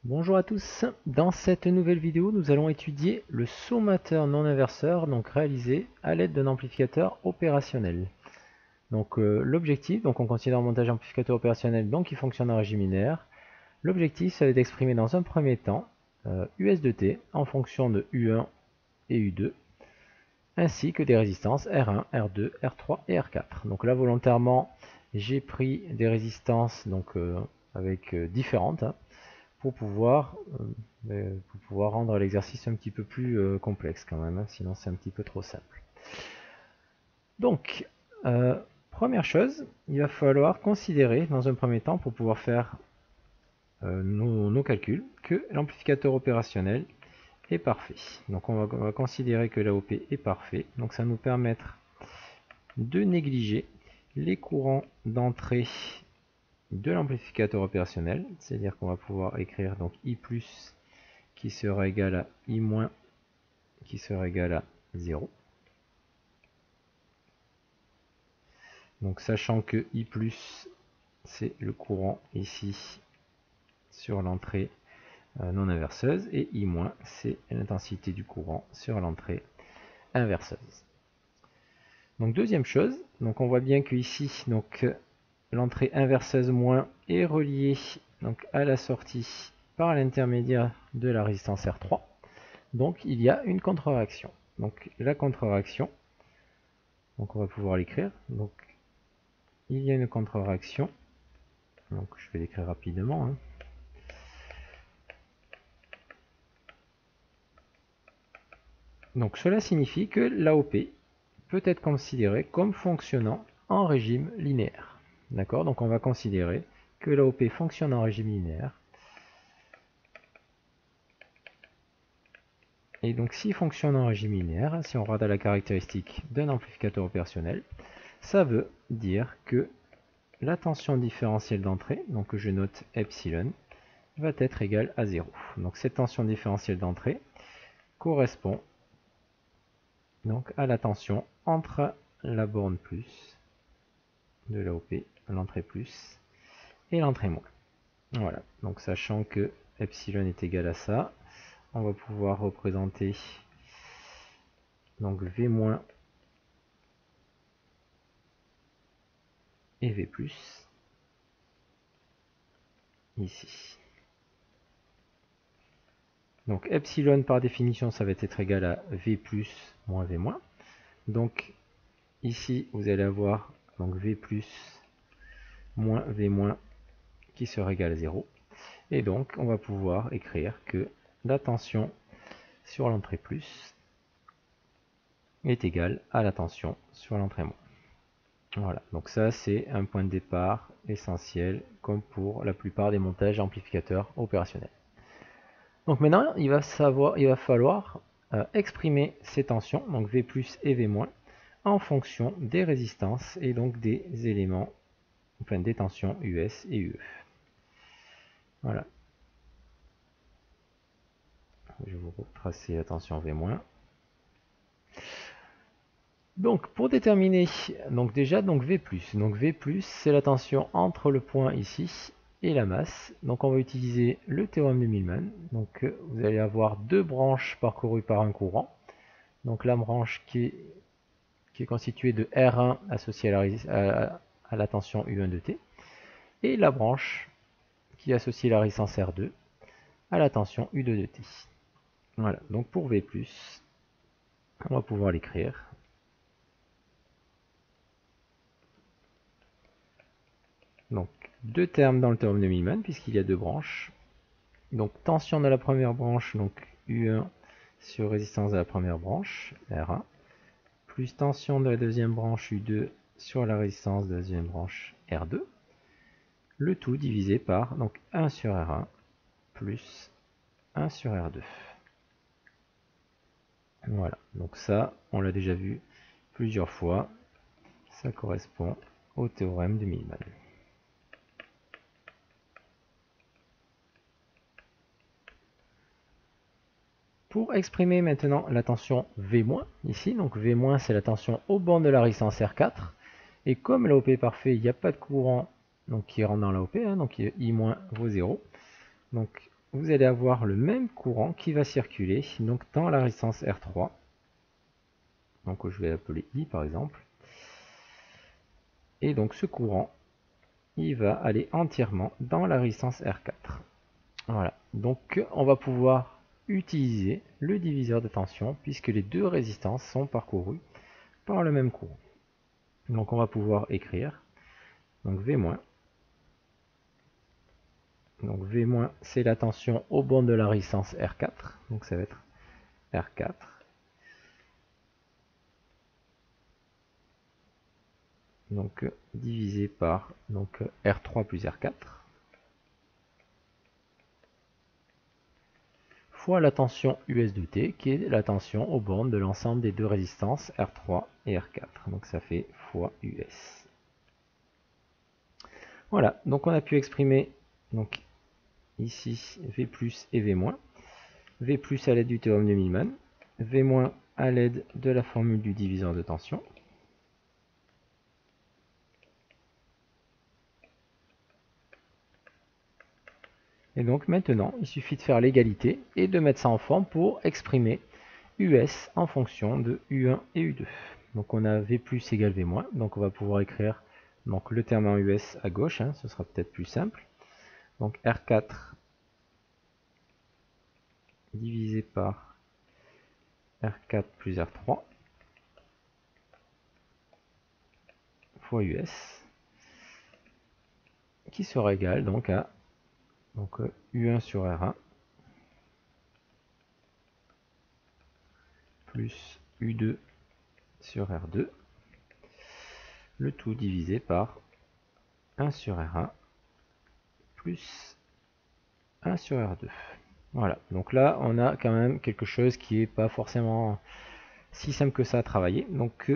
Bonjour à tous, dans cette nouvelle vidéo nous allons étudier le sommateur non inverseur donc réalisé à l'aide d'un amplificateur opérationnel. Donc l'objectif, donc on considère un montage amplificateur opérationnel donc qui fonctionne en régime linéaire. L'objectif c'est d'exprimer dans un premier temps US de t en fonction de U1 et U2 ainsi que des résistances R1, R2, R3 et R4. Donc là volontairement j'ai pris des résistances donc avec différentes pour pouvoir rendre l'exercice un petit peu plus complexe quand même, hein, sinon c'est un petit peu trop simple. Donc, première chose, il va falloir considérer dans un premier temps, pour pouvoir faire nos calculs, que l'amplificateur opérationnel est parfait. Donc on va considérer que l'AOP est parfait, donc ça va nous permettre de négliger les courants d'entrée de l'amplificateur opérationnel, c'est-à-dire qu'on va pouvoir écrire donc I plus qui sera égal à I moins qui sera égal à 0. Donc sachant que I plus c'est le courant ici sur l'entrée non inverseuse et I moins c'est l'intensité du courant sur l'entrée inverseuse. Donc deuxième chose, donc on voit bien que ici donc l'entrée inverseuse moins est reliée donc à la sortie par l'intermédiaire de la résistance R3. Donc il y a une contre-réaction. Donc la contre-réaction, donc on va pouvoir l'écrire. Donc il y a une contre-réaction. Donc je vais l'écrire rapidement. Hein. Donc cela signifie que l'AOP peut être considérée comme fonctionnant en régime linéaire. D'accord? Donc on va considérer que l'AOP fonctionne en régime linéaire. Et donc s'il fonctionne en régime linéaire, si on regarde la caractéristique d'un amplificateur opérationnel, ça veut dire que la tension différentielle d'entrée, donc que je note epsilon, va être égale à 0. Donc cette tension différentielle d'entrée correspond donc à la tension entre la borne plus de l'AOP, l'entrée plus, et l'entrée moins. Voilà, donc sachant que epsilon est égal à ça, on va pouvoir représenter donc V- et V+, ici. Donc epsilon par définition ça va être égal à V+ moins V-. Donc ici vous allez avoir donc V+ moins V- qui sera égal à 0. Et donc on va pouvoir écrire que la tension sur l'entrée plus est égale à la tension sur l'entrée moins. Voilà, donc ça c'est un point de départ essentiel comme pour la plupart des montages amplificateurs opérationnels. Donc maintenant il va falloir exprimer ces tensions, donc V+ et V-, en fonction des résistances et donc des éléments, enfin des tensions US et UE. Voilà. Je vais vous retracer la tension V-. Donc pour déterminer, donc déjà donc V+, donc V+, c'est la tension entre le point ici et la masse. Donc on va utiliser le théorème de Millman. Donc vous allez avoir deux branches parcourues par un courant. Donc la branche qui est constituée de R1 associé à la tension U1 de T, et la branche qui associe la résistance R2 à la tension U2 de T. Voilà, donc pour V+, on va pouvoir l'écrire. Donc deux termes dans le théorème de Millman puisqu'il y a deux branches. Donc tension de la première branche, donc U1 sur résistance de la première branche, R1, plus tension de la deuxième branche U2 sur la résistance de la deuxième branche, R2, le tout divisé par donc 1 sur R1 plus 1 sur R2. Voilà, donc ça, on l'a déjà vu plusieurs fois, ça correspond au théorème de Millman. Pour exprimer maintenant la tension V-, ici, donc V- c'est la tension au bord de la résistance R4, et comme l'AOP est parfait, il n'y a pas de courant donc, qui rentre dans l'AOP, hein, donc I- vaut 0. Donc vous allez avoir le même courant qui va circuler donc dans la résistance R3. Donc je vais l'appeler I par exemple. Et donc ce courant, il va aller entièrement dans la résistance R4. Voilà, donc on va pouvoir utiliser le diviseur de tension puisque les deux résistances sont parcourues par le même courant. Donc on va pouvoir écrire donc V-. Donc V- c'est la tension au bord de la résistance R4. Donc ça va être R4. Donc divisé par donc, R3 plus R4. Fois la tension US de T, qui est la tension aux bornes de l'ensemble des deux résistances R3 et R4. Donc ça fait fois US. Voilà, donc on a pu exprimer donc, ici V plus et V-. V plus à l'aide du théorème de Millman, V- à l'aide de la formule du diviseur de tension. Et donc maintenant, il suffit de faire l'égalité et de mettre ça en forme pour exprimer US en fonction de U1 et U2. Donc on a V plus égale V-, donc on va pouvoir écrire donc, le terme en US à gauche, hein, ce sera peut-être plus simple. Donc R4 divisé par R4 plus R3 fois US, qui sera égal donc à donc, U1 sur R1 plus U2 sur R2, le tout divisé par 1 sur R1 plus 1 sur R2. Voilà, donc là on a quand même quelque chose qui n'est pas forcément si simple que ça à travailler. Donc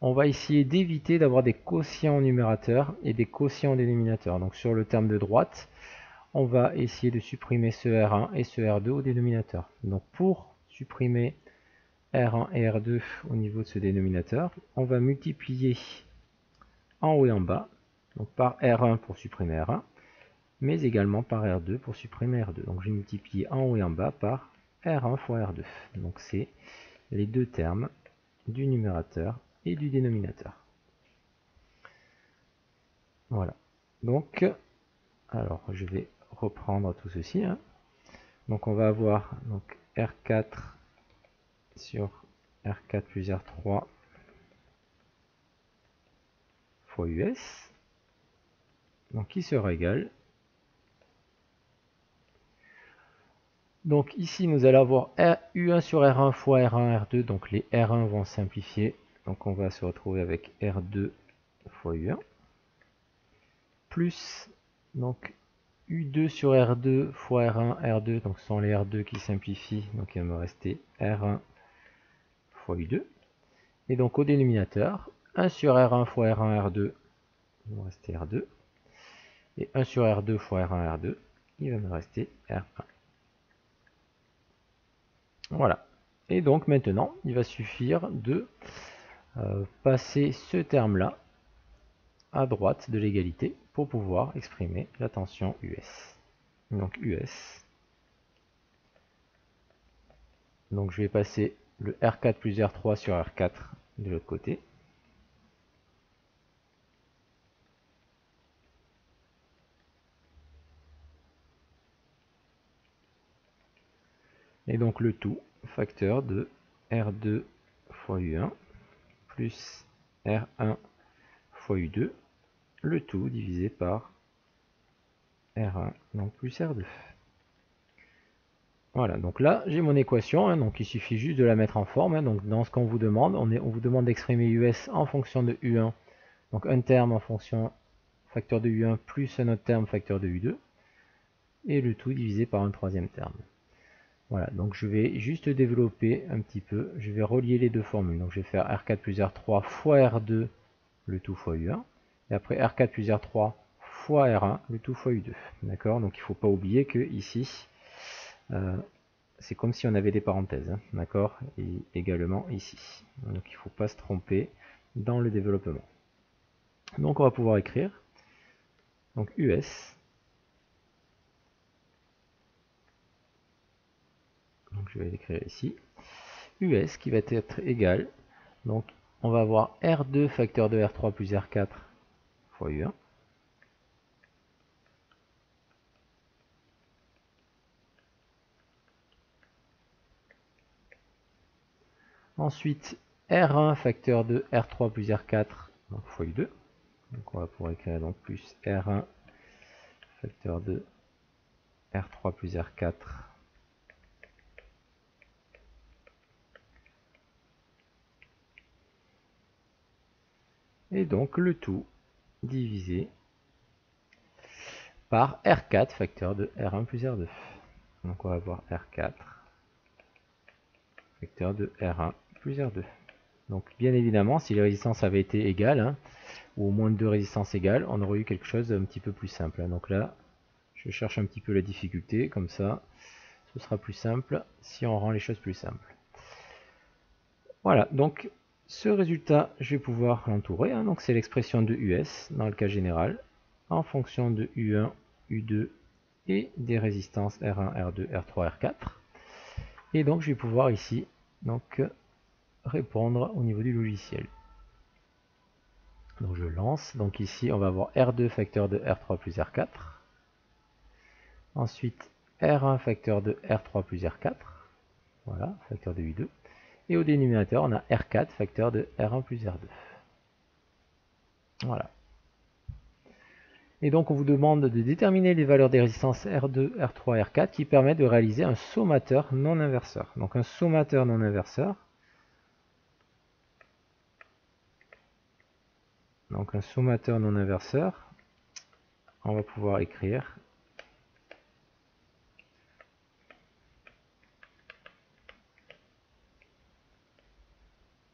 on va essayer d'éviter d'avoir des quotients au numérateur et des quotients au dénominateur. Donc sur le terme de droite, on va essayer de supprimer ce R1 et ce R2 au dénominateur. Donc pour supprimer R1 et R2 au niveau de ce dénominateur, on va multiplier en haut et en bas, donc par R1 pour supprimer R1, mais également par R2 pour supprimer R2. Donc je vais multiplier en haut et en bas par R1 fois R2. Donc c'est les deux termes du numérateur et du dénominateur. Voilà. Donc, alors je vais reprendre tout ceci. Hein. Donc on va avoir donc, R4 sur R4 plus R3 fois US. Donc qui sera égal. Donc ici nous allons avoir U1 sur R1 fois R1 R2. Donc les R1 vont simplifier. Donc on va se retrouver avec R2 fois U1. Plus donc U2 sur R2 fois R1 R2. Donc ce sont les R2 qui simplifient. Donc il va me rester R1 fois U2. Et donc au dénominateur, 1 sur R1 fois R1 R2, il va me rester R2. Et 1 sur R2 fois R1 R2, il va me rester R1. Voilà. Et donc maintenant, il va suffire de passer ce terme-là à droite de l'égalité pour pouvoir exprimer la tension US. Donc US. Donc je vais passer le R4 plus R3 sur R4 de l'autre côté. Et donc le tout, facteur de R2 fois U1 plus R1 fois U2, le tout divisé par R1, donc plus R2. Voilà, donc là j'ai mon équation, hein, donc il suffit juste de la mettre en forme. Hein, donc dans ce qu'on vous demande, on vous demande d'exprimer US en fonction de U1, donc un terme en fonction facteur de U1 plus un autre terme facteur de U2, et le tout divisé par un troisième terme. Voilà, donc je vais juste développer un petit peu, je vais relier les deux formules. Donc je vais faire R4 plus R3 fois R2, le tout fois U1, et après R4 plus R3 fois R1, le tout fois U2. D'accord? Donc il ne faut pas oublier que ici, c'est comme si on avait des parenthèses. Hein, d'accord? Et également ici. Donc il ne faut pas se tromper dans le développement. Donc on va pouvoir écrire donc US donc je vais l'écrire ici, US qui va être égal, donc on va avoir R2 facteur de R3 plus R4 fois U1. Ensuite, R1 facteur de R3 plus R4 donc fois U2. Donc on va pouvoir écrire donc plus R1 facteur de R3 plus R4 et donc le tout divisé par R4 facteur de R1 plus R2. Donc on va avoir R4 facteur de R1 plus R2. Donc bien évidemment, si les résistances avaient été égales, ou au moins deux résistances égales, on aurait eu quelque chose d'un petit peu plus simple. Donc là, je cherche un petit peu la difficulté, comme ça, ce sera plus simple si on rend les choses plus simples. Voilà, donc ce résultat, je vais pouvoir l'entourer. Donc c'est l'expression de US dans le cas général, en fonction de U1, U2 et des résistances R1, R2, R3, R4. Et donc je vais pouvoir ici donc répondre au niveau du logiciel. Donc je lance, donc ici on va avoir R2 facteur de R3 plus R4. Ensuite R1 facteur de R3 plus R4. Voilà, facteur de U2. Et au dénominateur on a R4 facteur de R1 plus R2. Voilà. Et donc on vous demande de déterminer les valeurs des résistances R2, R3, R4 qui permettent de réaliser un sommateur non inverseur. Donc un sommateur non inverseur. Donc un sommateur non inverseur, on va pouvoir écrire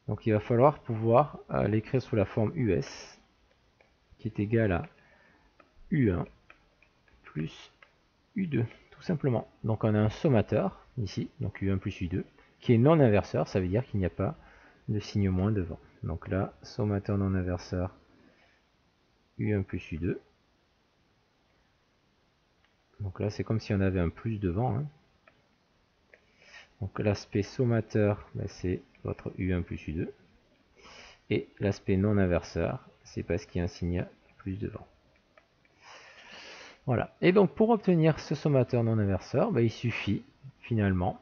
donc il va falloir pouvoir l'écrire sous la forme US qui est égal à U1 plus U2 tout simplement. Donc on a un sommateur ici, donc U1 plus U2 qui est non inverseur, ça veut dire qu'il n'y a pas de signe moins devant. Donc là, sommateur non inverseur U1 plus U2. Donc là c'est comme si on avait un plus devant. Donc l'aspect sommateur, c'est votre U1 plus U2. Et l'aspect non inverseur, c'est parce qu'il y a un signe plus devant. Voilà. Et donc pour obtenir ce sommateur non inverseur, il suffit finalement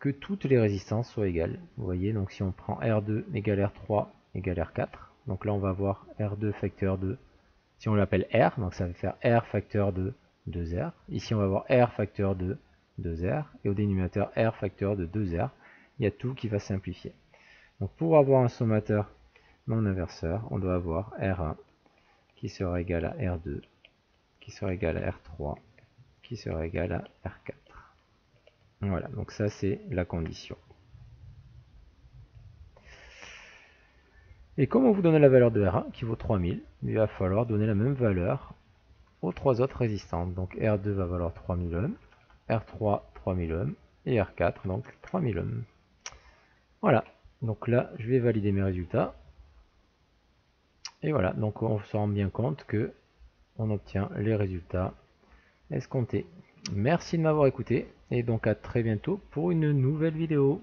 que toutes les résistances soient égales. Vous voyez, donc si on prend R2 égale R3 égale R4, donc là on va avoir R2 facteur de, si on l'appelle R, donc ça va faire R facteur de 2R. Ici on va avoir R facteur de 2R, et au dénominateur R facteur de 2R. Il y a tout qui va simplifier. Donc pour avoir un sommateur non inverseur, on doit avoir R1 qui sera égal à R2, qui sera égal à R3, qui sera égal à R4. Voilà, donc ça c'est la condition. Et comme on vous donne la valeur de R1 qui vaut 3000, il va falloir donner la même valeur aux trois autres résistantes. Donc R2 va valoir 3000 ohms, R3 3000 ohms et R4 donc 3000 ohms. Voilà, donc là je vais valider mes résultats. Et voilà, donc on se rend bien compte que on obtient les résultats escomptés. Merci de m'avoir écouté et donc à très bientôt pour une nouvelle vidéo.